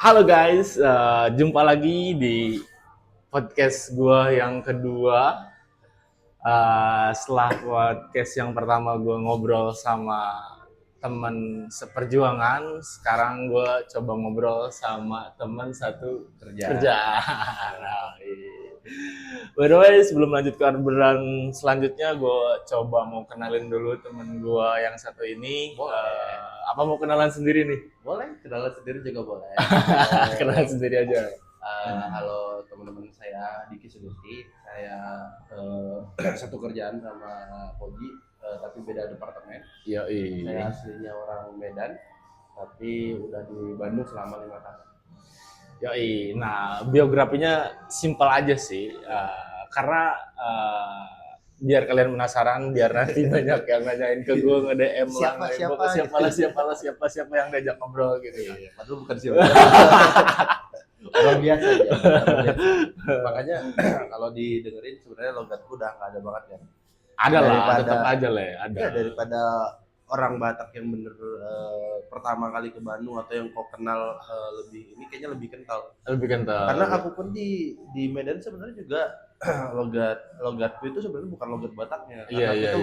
Halo guys, jumpa lagi di podcast gua yang kedua. Setelah podcast yang pertama gua ngobrol sama teman seperjuangan, sekarang gua coba ngobrol sama teman satu kerjaan. By the way, sebelum lanjut ke obrolan selanjutnya, gue coba mau kenalin dulu temen gue yang satu ini. Apa mau kenalan sendiri nih? Boleh, kenalan sendiri juga boleh. Kenalan sendiri aja. Halo teman-teman, saya Diki Sugusti. Saya satu kerjaan sama Koji, tapi beda departemen. Saya aslinya orang Medan, tapi udah di Bandung selama 5 tahun. Nah biografinya simpel aja sih, karena biar kalian penasaran, biar nanti banyak yang nanyain ke gue nge-DM siapa yang diajak ngobrol gitu. Iya, padahal bukan siapa. Orang biasa ya. Makanya kalau didengerin sebenarnya logatku udah nggak ada banget ya. Ada lah, tetap aja lah ya. Ada. Ya, daripada orang Batak yang bener pertama kali ke Bandung atau yang kau kenal lebih ini kayaknya lebih kental. Lebih kental. Karena aku pun di Medan sebenarnya juga logatku itu sebenarnya bukan logat Bataknya. Karena itu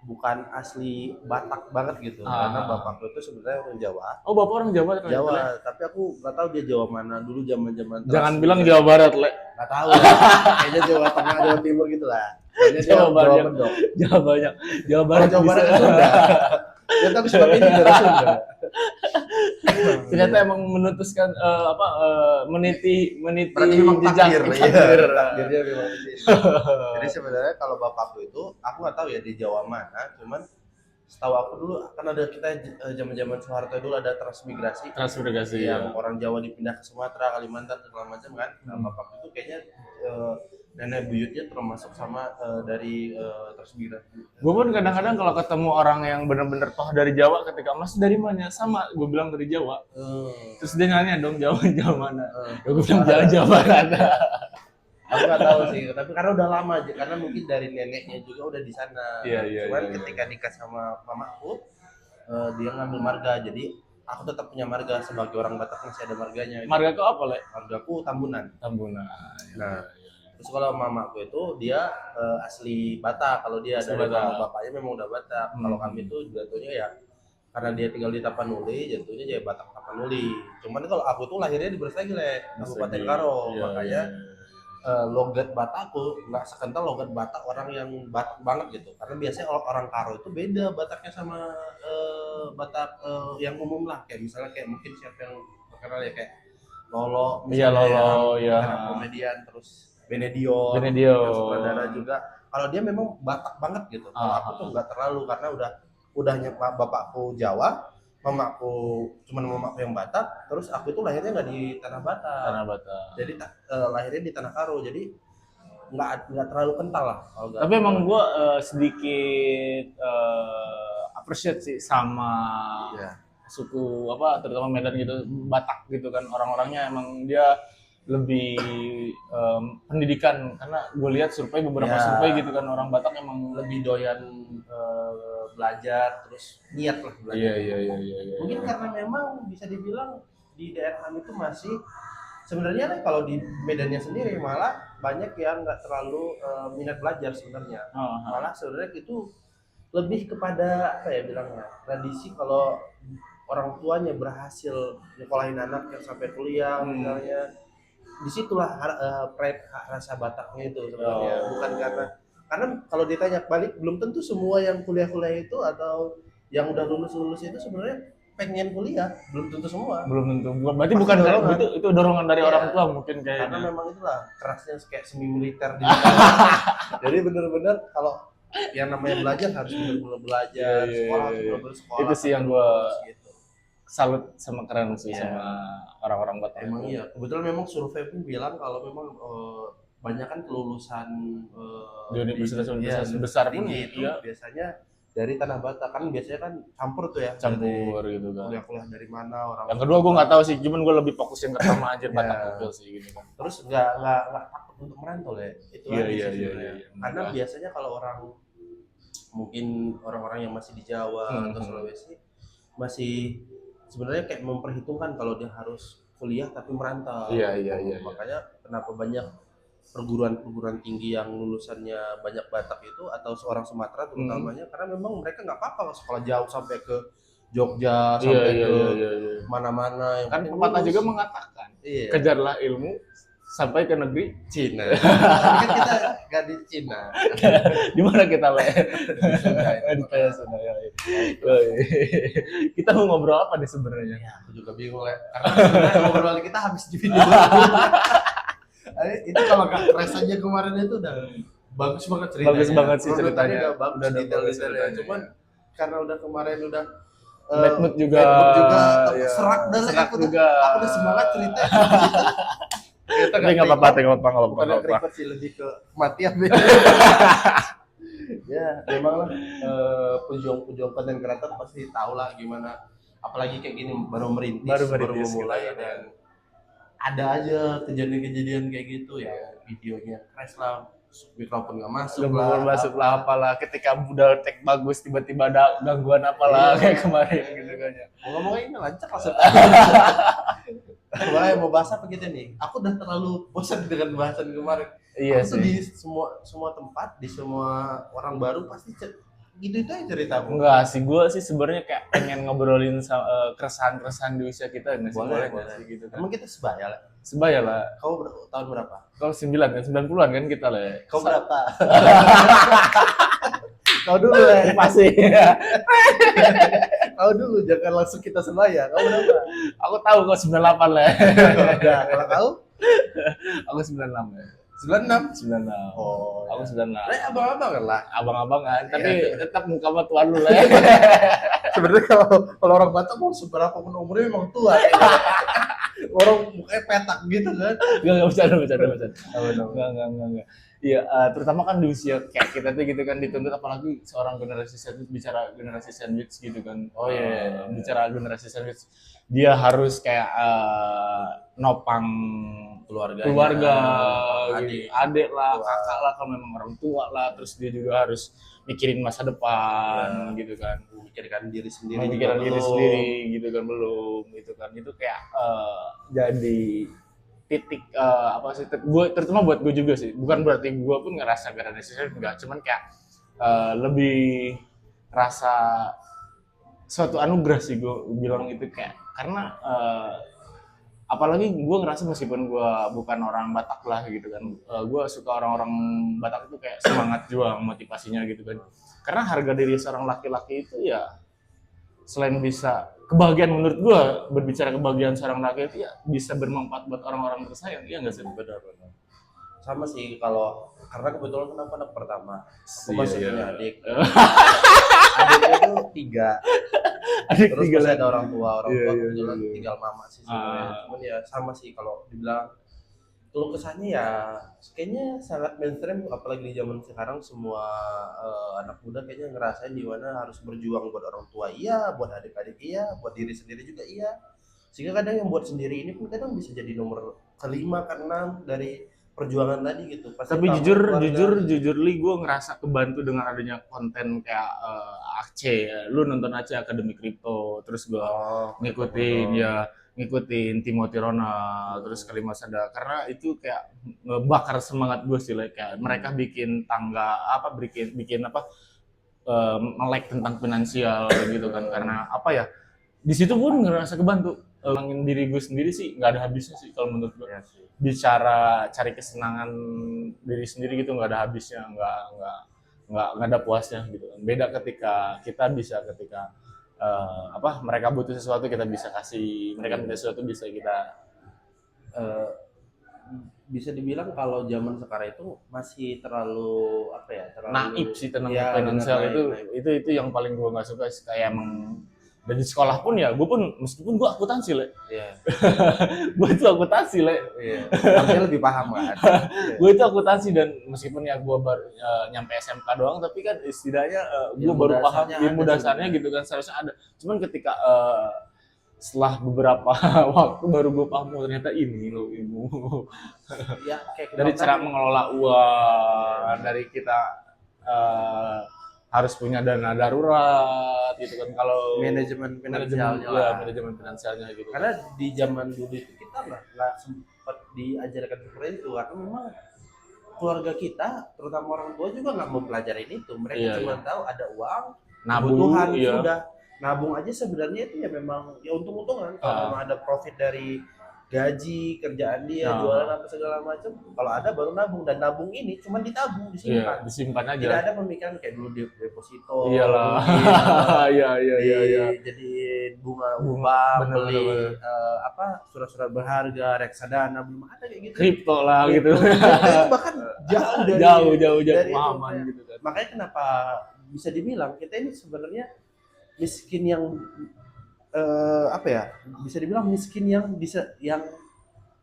bukan asli Batak banget gitu. Karena bapakku itu sebenarnya orang Jawa. Oh, bapak orang Jawa kan? Jawa, tapi aku nggak tahu dia Jawa mana. Dulu zaman-zaman Jangan bilang Jawa Barat, Le. Nggak tahu ya. Kayaknya Jawa Tengah, Jawa Timur gitu lah. Kayaknya Jawa banyak. Jawa banyak. Jawa Barat. Jawa Barat itu Sunda. Ternyata aku sebab ini dari Sunda. Ternyata emang menutuskan meniti jejak takdir. Takdirnya memang di sini. Jadi sebenarnya kalau bapakku itu aku nggak tahu ya di Jawa mana, cuman setahu aku dulu kan ada kita zaman-zaman Soeharto dulu ada transmigrasi yang orang Jawa dipindah ke Sumatera, Kalimantan segala macam kan. Nah, bapakku itu kayaknya nenek buyutnya termasuk sama dari transmigrasi. Gue pun kadang-kadang kalau ketemu orang yang bener-bener toh dari Jawa, ketika Mas dari mana, sama gue bilang dari Jawa. Terus dia nanya dong Jawa mana. Gue bilang Jawa Barat. Aku nggak tahu sih, tapi karena udah lama aja, karena mungkin dari neneknya juga udah di sana. Cuman ketika nikah sama mamaku, dia ngambil marga, jadi aku tetap punya marga sebagai orang Batak, masih ada marganya. Marga kau apa, Le? Margaku Tambunan. Nah, terus kalau mamaku itu dia asli Batak, kalau dia dari mama bapaknya memang udah Batak. Kalau kami tuh jatuhnya ya karena dia tinggal di Tapanuli, jatuhnya jadi Batak Tapanuli. Cuman kalau aku tuh lahirnya di Bersagi, Le, Kabupaten Karo, makanya logat Batakku nggak sekental logat Batak orang yang Batak banget gitu. Karena biasanya orang Karo itu beda Bataknya sama Batak yang umum lah, kayak misalnya kayak mungkin siapa yang terkenal ya kayak Lolo, misalnya komedian, terus Benedio yang sutradara juga. Kalau dia memang Batak banget gitu. Kalau aku tuh nggak terlalu, karena udahnya bapakku Jawa, mamaku yang Batak, terus aku itu lahirnya nggak di tanah Batak. Jadi lahirnya di tanah Karo, jadi nggak terlalu kental lah. Tapi emang gue sedikit appreciate sih sama suku terutama Medan gitu, Batak gitu kan, orang-orangnya emang dia lebih pendidikan, karena gue lihat beberapa survei gitu kan, orang Batak emang lebih doyan belajar, terus niat lah belajar. Mungkin karena memang bisa dibilang di daerah kami itu masih sebenarnya kalau di Medannya sendiri malah banyak yang nggak terlalu minat belajar sebenarnya. Malah sebenarnya itu lebih kepada apa ya bilangnya, tradisi. Kalau orang tuanya berhasil nyekolahin anak yang sampai kuliah misalnya, disitulah rasa Bataknya itu sebenarnya. Bukan karena kalau ditanya balik, belum tentu semua yang kuliah itu atau yang udah lulus itu sebenarnya pengen kuliah, belum tentu semua. Berarti bukan itu dorongan dari orang tua mungkin kayaknya. Karena memang itulah kerasnya kayak semi militer di jadi benar-benar kalau yang namanya belajar harus benar-benar belajar, sekolah harus benar-benar sekolah. Itu sih yang gue salut sama keren sih Iya. sama orang-orang Batak. Emang iya, kebetulan memang survei pun bilang kalau memang banyak kan kelulusan Di universitas-universitas universitas besar pun tinggi itu iya biasanya dari tanah Batak kan biasanya kan campur tuh ya, campur dari gitu kan. kuliah-kuliah dari mana orang. Yang kedua gue nggak tahu sih, cuman gue lebih fokus yang pertama aja Iya. Batak Gokil sih gitu kan. Terus nggak takut untuk merantau ya, itu Iya, aja iya, sih iya, sebenarnya. iya. Karena Enggak. biasanya kalau orang mungkin orang-orang yang masih di Jawa atau Sulawesi masih sebenarnya kayak memperhitungkan kalau dia harus kuliah tapi merantau. Iya, iya, iya. Makanya kenapa banyak perguruan-perguruan tinggi yang lulusannya banyak Batak itu atau seorang Sumatera terutamanya karena memang mereka nggak apa-apa sekolah jauh sampai ke Jogja Iya, sampai iya, ke iya, iya, iya. mana-mana yang Kan penting pepatah lulus. juga mengatakan, Iya. kejarlah ilmu sampai ke negeri Cina. Tapi kan kita nggak di Cina. di mana kita le? Sudah, Di Sunda ya. Kita mau ngobrol apa nih sebenarnya? Ya, aku juga bingung ya. Karena sebenarnya ngobrol kita habis di video. Itu kalau nggak crash aja kemarin itu udah bagus banget ceritanya. Bagus banget sih Runutannya ceritanya. Udah bagus Udah detail-detailnya. ceritanya. Cuman karena udah kemarin udah Bad mood juga, ya. serak dah Serak aku juga. Aku udah semangat cerita. Tapi nggak apa-apa, nggak apa-apa, nggak Bukan apa-apa. ribet sih, lebih ke kematian. Ya, memang lah pejuang-pejuang konten kreator pasti tahu lah gimana. Apalagi kayak gini baru merintis, baru memulai gitu. dan ada aja kejadian-kejadian kayak gitu ya. Videonya crash lah, mikrofon nggak masuk lah. Masuk lah apalah, ketika udah tag bagus tiba-tiba ada gangguan apalah kayak kemarin gitu kan ya. Ngomong-ngomong ini lancar lah. Kemarin mau bahas apa kita nih? Aku udah terlalu bosan dengan bahasan kemarin. Iya Aku tuh sih. di semua tempat, di semua orang baru pasti gitu itu aja ceritamu. Enggak sih, gue sih sebenarnya kayak pengen ngobrolin keresahan-keresahan di usia kita nggak sih? Boleh. Nggak sih gitu kan? Emang kita sebaya lah. Sebaya lah. Kau tahun berapa? Kalau 9 kan 90-an kan kita lah. Ya. Kau berapa? Kau dulu ya. Pasti. Kau dulu, jangan langsung kita sebaya. Kau berapa? Aku tahu kok 98 lah. Udah, kalau kau? Aku 96 ya. 96. 96. Oh, Aku 96. abang-abang lah. Abang-abangan, tapi tetap muka mah tua lu lah. Sebenarnya kalau orang Batak mau seberapa pun umurnya memang tua. Orang mukanya petak gitu kan. Enggak bercanda. Enggak. Iya, terutama kan di usia kayak kita tuh gitu kan dituntut, apalagi seorang generasi sandwich, bicara generasi sandwich gitu kan. Oh iya. Bicara generasi sandwich, dia harus kayak nopang Keluarga, adik lah, kakak lah kalau memang orang tua lah, terus dia juga harus mikirin masa depan gitu kan. Memikirkan diri sendiri. Memikirkan diri sendiri gitu kan, belum gitu kan. Itu kayak jadi titik apa sih, gue terutama buat gue juga sih, bukan berarti gue pun ngerasa generasi enggak, cuman kayak lebih rasa suatu anugerah sih gue bilang itu, kayak karena apalagi gue ngerasa meskipun gue bukan orang Batak lah gitu kan, gue suka orang-orang Batak itu kayak semangat juang, motivasinya gitu kan, karena harga diri seorang laki-laki itu ya selain bisa kebahagiaan, menurut gue berbicara kebahagiaan seorang laki itu ya bisa bermanfaat buat orang-orang tersayang, iya nggak sih? Benar. Sama sih, kalau karena kebetulan kan aku anak pertama, aku masih punya adik. Adiknya itu 3. Terus masih ada orang tua kebetulan tinggal mama sih sebenarnya. Cuman ya sama sih, kalau dibilang keluh kesahnya ya kayaknya sangat mainstream, apalagi di zaman sekarang semua anak muda kayaknya ngerasain di mana harus berjuang buat orang tua iya, buat adik-adik iya, buat diri sendiri juga iya. Sehingga kadang yang buat sendiri ini pun kadang bisa jadi nomor kelima karena dari perjuangan tadi gitu. Pasti tapi jujur li gue ngerasa kebantu dengan adanya konten kayak Aceh, lu nonton Aceh Akademi Kripto, terus gue ngikutin Timothy Ronald, terus Kalimat Sada, karena itu kayak ngebakar semangat gue sih, kayak mereka bikin bikin melek tentang finansial gitu kan, karena apa ya, di situ pun ngerasa kebantu. Ngangin diri gue sendiri sih nggak ada habisnya sih kalau menurut gue. Ya sih. Bicara cari kesenangan diri sendiri gitu nggak ada habisnya, nggak ada puasnya gitu. Beda ketika kita bisa mereka butuh sesuatu kita bisa kasih, mereka minta sesuatu bisa kita bisa dibilang kalau zaman sekarang itu masih terlalu naif sih tentang ya, finansial. naif. Itu yang paling gue nggak suka sih, kayak emang Dan di sekolah pun ya, gue pun meskipun gue akuntansi le, Iya. gue itu akuntansi le, Iya. Artinya lebih paham kan. gue itu akuntansi dan meskipun ya gue baru nyampe SMK doang, tapi kan istilahnya gue Ilmu baru paham dasarnya ilmu ada dasarnya sebenarnya. gitu kan, seharusnya ada. Cuman ketika setelah beberapa waktu baru gue paham oh, ternyata ini loh ilmu Ya kayak dari kita cara tadi. mengelola uang, dari kita harus punya dana darurat gitu kan, kalau Manajemen finansialnya ya, lah. manajemen finansialnya gitu. Karena di zaman dulu itu kita nggak sempat diajarkan seperti itu, karena memang keluarga kita, terutama orang tua juga nggak mempelajari itu. Mereka Iya, cuma iya. tahu ada uang, Nabung, kebutuhan, iya. sudah. Nabung aja sebenarnya itu ya memang ya untung-untungan. Kalau memang ada profit dari gaji kerjaan dia, jualan apa segala macam, kalau ada baru nabung, dan nabung ini cuma ditabung, Iya, disimpan. disimpan aja. Tidak ada pemikiran kayak dulu di deposito, Iyalah. mungkin Iya, iya, iya, iya. dijadiin bunga bank, Bener, beli bener. apa surat-surat berharga, reksadana, belum ada kayak gitu. Kripto lah gitu. Itu bahkan jauh dari jauh dari pemahaman itu. gitu kan. Makanya kenapa bisa dibilang kita ini sebenarnya miskin yang apa ya, bisa dibilang miskin yang yang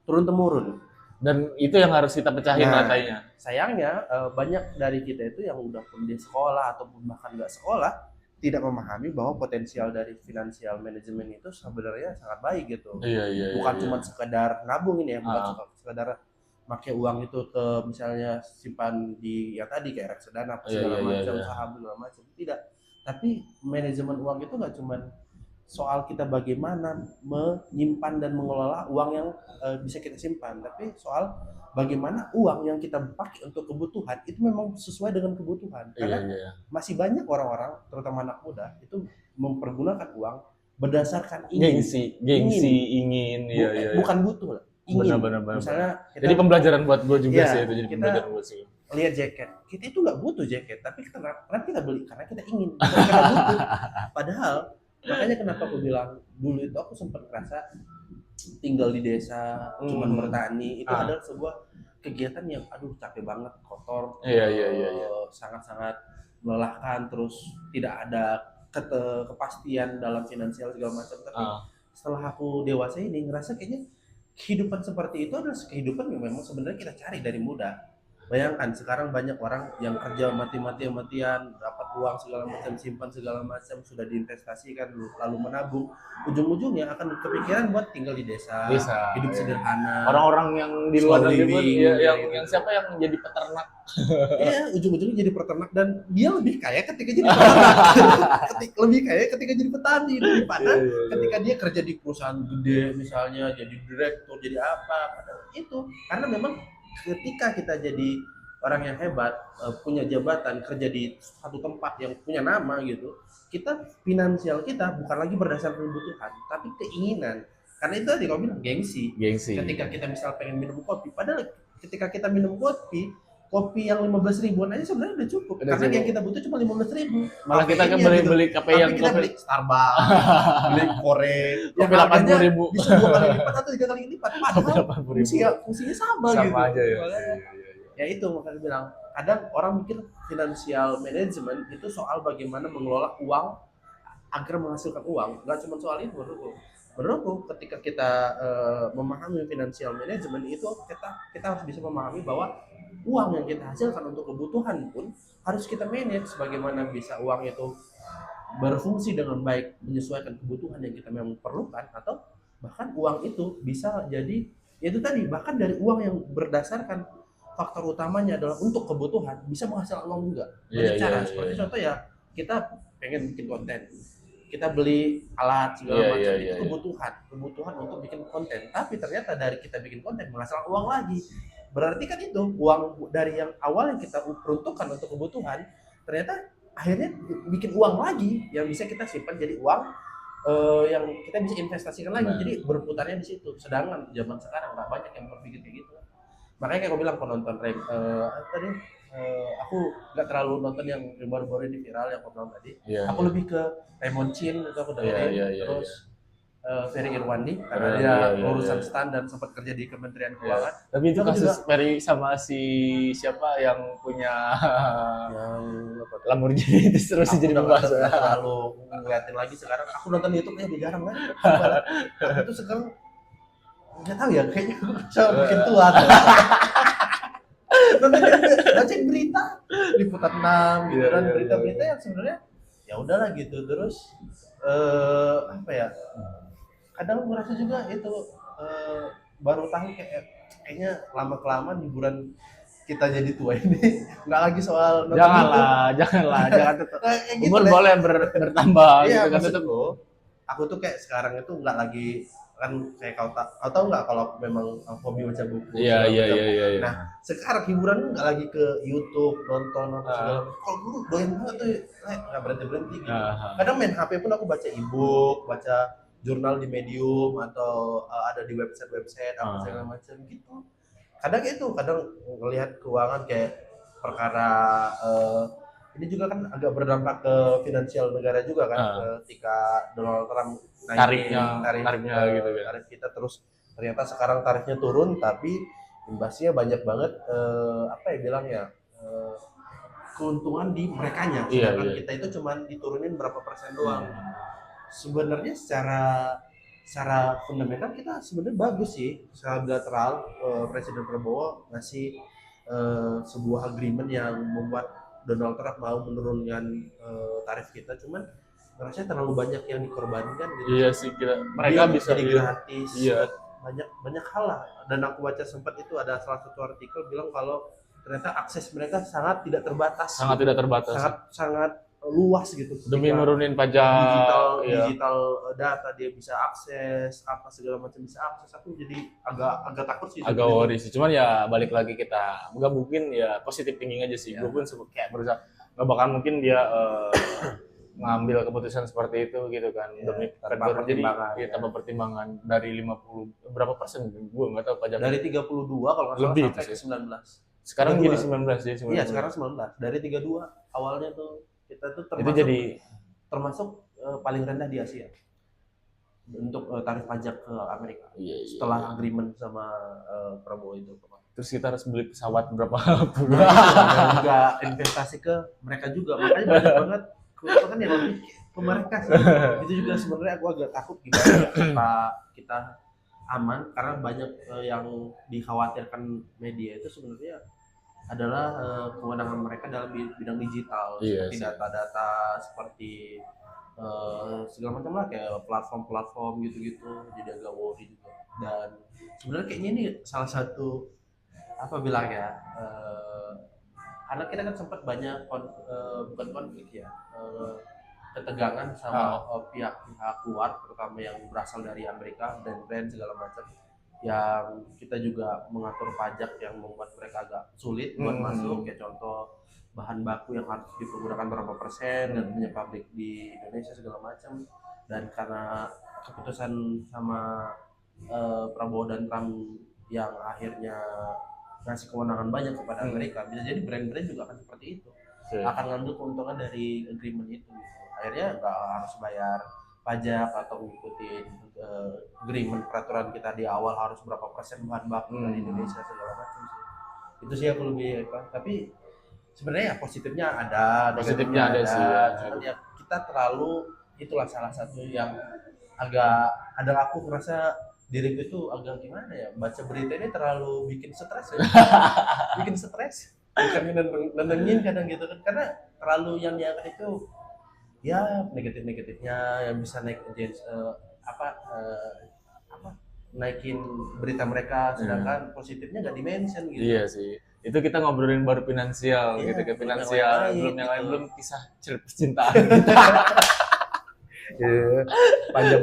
turun temurun. Dan itu yang harus kita pecahin rantainya. Sayangnya banyak dari kita itu yang udah pun di sekolah ataupun bahkan nggak sekolah tidak memahami bahwa potensial dari financial management itu sebenarnya sangat baik gitu. Iya. Bukan cuma sekedar nabung ini ya, bukan sekedar pakai uang itu ke misalnya simpan di yang tadi kayak reksadana apa segala macam, saham segala macam. Tidak. Tapi manajemen uang itu nggak cuma soal kita bagaimana menyimpan dan mengelola uang yang bisa kita simpan, tapi soal bagaimana uang yang kita pakai untuk kebutuhan itu memang sesuai dengan kebutuhan. Karena masih banyak orang-orang, terutama anak muda, itu mempergunakan uang berdasarkan gengsi, ingin. Iya. Bukan butuh lah, ingin. Benar. Misalnya jadi pembelajaran buat gue juga sih itu, jadi kita pembelajaran buat sih. Lihat jaket, kita itu nggak butuh jaket, tapi kenapa kita beli? Karena kita ingin, bukan karena butuh. Padahal makanya kenapa aku bilang dulu itu aku sempat ngerasa tinggal di desa, cuman bertani itu adalah sebuah kegiatan yang aduh capek banget, kotor, sangat-sangat melelahkan, terus tidak ada kepastian dalam finansial segala macam. Tapi setelah aku dewasa ini ngerasa kayaknya kehidupan seperti itu adalah kehidupan yang memang sebenarnya kita cari dari muda. Bayangkan sekarang banyak orang yang kerja mati-matian, dapat uang segala macam, simpan segala macam, sudah diinvestasikan, lalu menabung, ujung-ujungnya akan kepikiran buat tinggal di desa, hidup sederhana. Orang-orang yang di luar negeri pun yang siapa yang jadi peternak. Iya, ujung-ujungnya jadi peternak, dan dia lebih kaya ketika jadi peternak. Lebih kaya ketika jadi petani daripada ketika dia kerja di perusahaan gede misalnya, jadi direktur, jadi apa. Itu karena memang ketika kita jadi orang yang hebat, punya jabatan, kerja di satu tempat yang punya nama gitu, kita finansial kita bukan lagi berdasarkan kebutuhan, tapi keinginan. Karena itu tadi kau bilang gengsi. Ketika kita misal pengen minum kopi, padahal ketika kita minum kopi yang 15 ribuan aja sebenarnya udah cukup. Karena yang kita butuh cuma 15 ribu. Malah kita kan beli kafe yang kita beli Starbucks, beli Kore, yang 80 ribu bisa 2 kali lipat atau 3 kali lipat. Padahal fungsinya sama gitu. Aja ya. Ya itu makanya bilang, kadang orang mikir financial management itu soal bagaimana mengelola uang agar menghasilkan uang. Nggak cuma soal itu menurutku ketika kita memahami financial management itu kita harus bisa memahami bahwa uang yang kita hasilkan untuk kebutuhan pun harus kita manage, bagaimana bisa uang itu berfungsi dengan baik menyesuaikan kebutuhan yang kita memang perlukan, atau bahkan uang itu bisa jadi itu tadi, bahkan dari uang yang berdasarkan faktor utamanya adalah untuk kebutuhan bisa menghasilkan uang juga. Banyak cara, seperti contoh ya kita pengen bikin konten, kita beli alat segala macam, itu kebutuhan untuk bikin konten, tapi ternyata dari kita bikin konten menghasilkan uang lagi. Berarti kan itu uang dari yang awal yang kita peruntukkan untuk kebutuhan ternyata akhirnya bikin uang lagi yang bisa kita simpan jadi uang yang kita bisa investasikan lagi. Jadi berputarnya di situ. Sedangkan zaman sekarang nggak banyak yang berpikir kayak gitu. Makanya kayak aku bilang penonton tadi aku nggak terlalu nonton yang baru-baru ini viral yang aku bilang tadi. Aku lebih ke Raymond Chin itu aku dengerin. Terus Ferry Irwandi karena Iya, dia iya, urusan iya. stan dan sempat kerja di Kementerian Iya. Keuangan. Tapi itu Aku kasus juga Ferry sama si siapa yang punya yang apa tuh? Lamborghini itu terus Aku jadi udah pembahasan. nggak terlalu ngeliatin lagi sekarang. Aku nonton YouTube-nya lebih jarang kan. Sumpah. Aku tuh sekarang nggak tahu ya, kayaknya aku makin tua tuh. Nonton bacain berita liputan 6 gitu Iya, kan, iya, berita-berita iya. yang sebenarnya ya udahlah gitu. Terus apa ya? Kadang merasa juga itu eh, baru tahu kayaknya lama kelamaan hiburan kita jadi tua ini nggak lagi soal nonton YouTube. Janganlah, jangan tetap. Kayak gitu Umur deh. boleh bertambah Iya, gitu kan tetap. maksudku aku tuh kayak sekarang itu nggak lagi kan kayak kau tahu nggak kalau aku memang hobi baca buku Iya, segala iya, macam. iya, iya, iya. Nah sekarang hiburan nggak lagi ke YouTube nonton apa segala macam. Kalau dulu doyan banget tuh nggak berhenti berhenti gitu. Kadang main HP pun aku baca e-book, baca jurnal di Medium atau ada di website apa segala macam gitu. Kadang itu kadang ngelihat keuangan kayak perkara ini juga kan agak berdampak ke finansial negara juga kan ketika Donald Trump naikin tarifnya gitu kan. tarif kita terus ternyata sekarang tarifnya turun tapi imbasnya banyak banget apa ya bilangnya keuntungan di merekanya sedangkan kita itu cuma diturunin berapa persen doang. Sebenarnya secara fundamental kita sebenarnya bagus sih secara bilateral Presiden Prabowo ngasih sebuah agreement yang membuat Donald Trump mau menurunkan tarif kita, cuman rasanya terlalu banyak yang dikorbankan gitu. Iya sih, mereka Dia bisa jadi gratis. Iya. Banyak hal lah. Dan aku baca sempat itu ada salah satu artikel bilang kalau ternyata akses mereka sangat tidak terbatas. Sangat tidak terbatas. Sangat luas gitu. Demi nurunin pajak digital data dia bisa akses apa segala macam bisa akses. Aku jadi agak takut sih, agak worry sih, cuman ya balik lagi kita nggak mungkin ya positif thinking aja sih. Gue pun kayak berusaha nggak bakal mungkin dia ngambil keputusan seperti itu gitu kan demi tanpa pertimbangan. Jadi tanpa pertimbangan dari 50 berapa persen gue nggak tahu pajak dari 32 kalau nggak salah lebih sampai ke 19 sekarang 32. jadi 19 ya. Iya sekarang 19 dari 32 awalnya tuh kita tuh termasuk itu jadi termasuk paling rendah di Asia untuk tarif pajak ke Amerika. Setelah agreement sama Prabowo itu. Terus kita harus beli pesawat berapa puluh dan juga investasi ke mereka juga, makanya banyak banget keuntungan yang lebih ke mereka sih. Itu juga sebenarnya aku agak takut gimana ya kita aman karena banyak yang dikhawatirkan media itu sebenarnya adalah kewenangan mereka dalam bidang digital seperti data-data seperti segala macam lah kayak platform-platform gitu-gitu, jadi agak worry juga. Dan sebenarnya kayaknya ini salah satu apa bilang ya karena kita kan sempat banyak bukan konflik ya ketegangan sama pihak-pihak luar terutama yang berasal dari Amerika brand segala macam yang kita juga mengatur pajak yang membuat mereka agak sulit buat masuk kayak contoh bahan baku yang harus dipergunakan berapa persen dan punya pabrik di Indonesia segala macam. Dan karena keputusan sama Prabowo dan Trump yang akhirnya ngasih kewenangan banyak kepada Amerika, bisa jadi brand-brand juga akan seperti itu akan ngambil keuntungan dari agreement itu akhirnya nggak harus bayar pajak atau ngikutin agreement peraturan kita di awal harus berapa persen bahan baku dari Indonesia segala macam sih. Itu sih aku lebih tapi sebenarnya ya positifnya ada ada sih ya. Cuman ya kita terlalu itulah salah satu yang agak aku merasa diriku itu agak gimana ya baca berita ini terlalu bikin stres ya. Bikin stres bukan nendengin kadang gitu kan karena terlalu yang diangkat itu ya negatifnya yang bisa naik naikin berita mereka sedangkan positifnya nggak dimention gitu. Iya sih, itu kita ngobrolin baru finansial gitu ke finansial belum yang lain belum kisah percintaan panjang.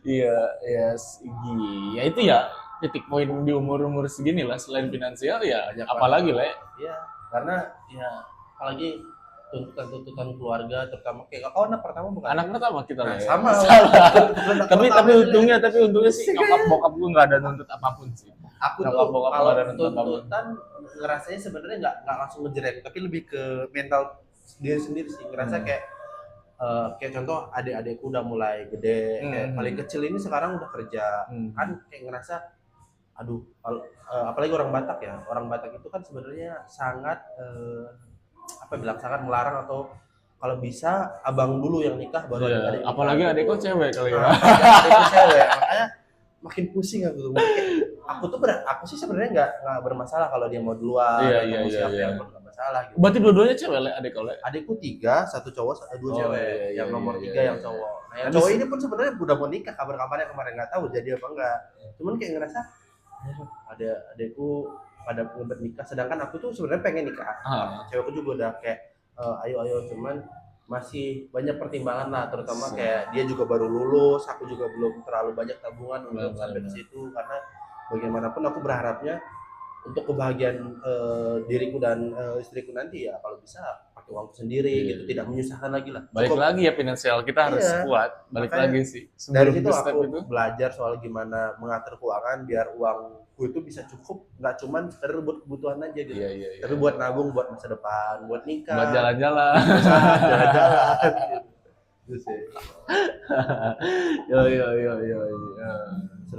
Iya ya itu ya titik poin di umur segini lah selain finansial ya apalagi lah ya karena ya apalagi tuntutan keluarga terutama kayak kau anak pertama bukan anak pertama kita lah ya. Sama tapi untungnya sih nyokap bokap gue nggak ada nuntut apapun sih. Aku tuh kalau tuntutan ngerasanya sebenarnya nggak langsung ngejerek tapi lebih ke mental diri sendiri sih ngerasa kayak kayak contoh adik-adikku udah mulai gede, kayak paling kecil ini sekarang udah kerja, kan kayak ngerasa, aduh, apalagi orang Batak ya, orang Batak itu kan sebenarnya sangat sangat melarang atau kalau bisa abang dulu yang nikah baru adik-adik nikah. Apalagi adikku cewek kali ya. Adikku cewek, makanya makin pusing aku tuh. Aku sih sebenarnya nggak bermasalah kalau dia mau duluan, atau siapa yang nggak masalah gitu. Berarti dua-duanya cewek adik kau? Adikku 3, 1 cowok, 2 cewek. Yang nomor 3 yang cowok. Nah, yang Tapi cowok ini pun sebenarnya udah mau nikah, kabar-kabarnya kemarin nggak tahu jadi apa enggak. Cuman kayak ngerasa ada adikku pada ngebet nikah, sedangkan aku tuh sebenarnya pengen nikah. Cewekku juga udah kayak ayo, cuman masih banyak pertimbangan lah, terutama kayak dia juga baru lulus, aku juga belum terlalu banyak tabungan untuk sampai ke situ, karena bagaimanapun aku berharapnya untuk kebahagiaan diriku dan istriku nanti ya kalau bisa pakai uangku sendiri gitu, tidak menyusahkan lagi lah. Balik lagi ya finansial kita harus kuat. Balik lagi sih. Dari situ aku belajar soal gimana mengatur keuangan biar uangku itu bisa cukup, nggak cuman sekedar buat kebutuhan aja gitu. Tapi buat nabung, buat masa depan, buat nikah, buat jalan-jalan. Gitu sih. Yo.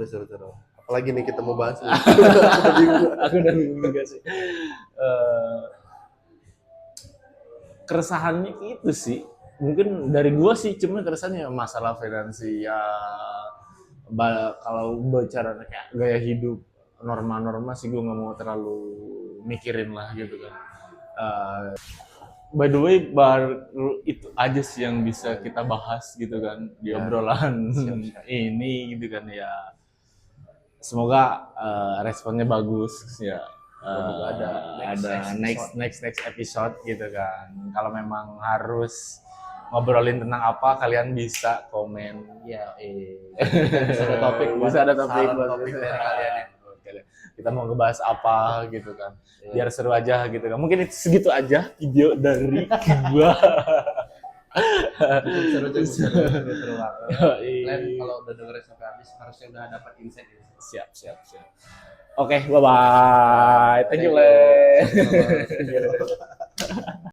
Seru. Apalagi nih kita mau bahas. Aku udah bingung juga sih. Keresahannya itu sih. Mungkin dari gua sih, cuma keresahannya masalah finansial. Kalau bicara kayak gaya hidup norma-norma sih gua nggak mau terlalu mikirin lah gitu kan. By the way, baru itu aja sih yang bisa kita bahas gitu kan di obrolan ini gitu kan ya. Semoga responnya bagus ya. Ada next episode gitu kan. Kalau memang harus ngobrolin tentang apa, kalian bisa komen. Bisa ada topik dari kalian ya. Kita mau ngebahas apa gitu kan, biar seru aja gitu kan. Mungkin itu segitu aja video dari gua. Seru banget. Len kalau udah dengerin sampai habis harusnya udah dapat insight. Siap. Oke, bye bye. Thank you, Len.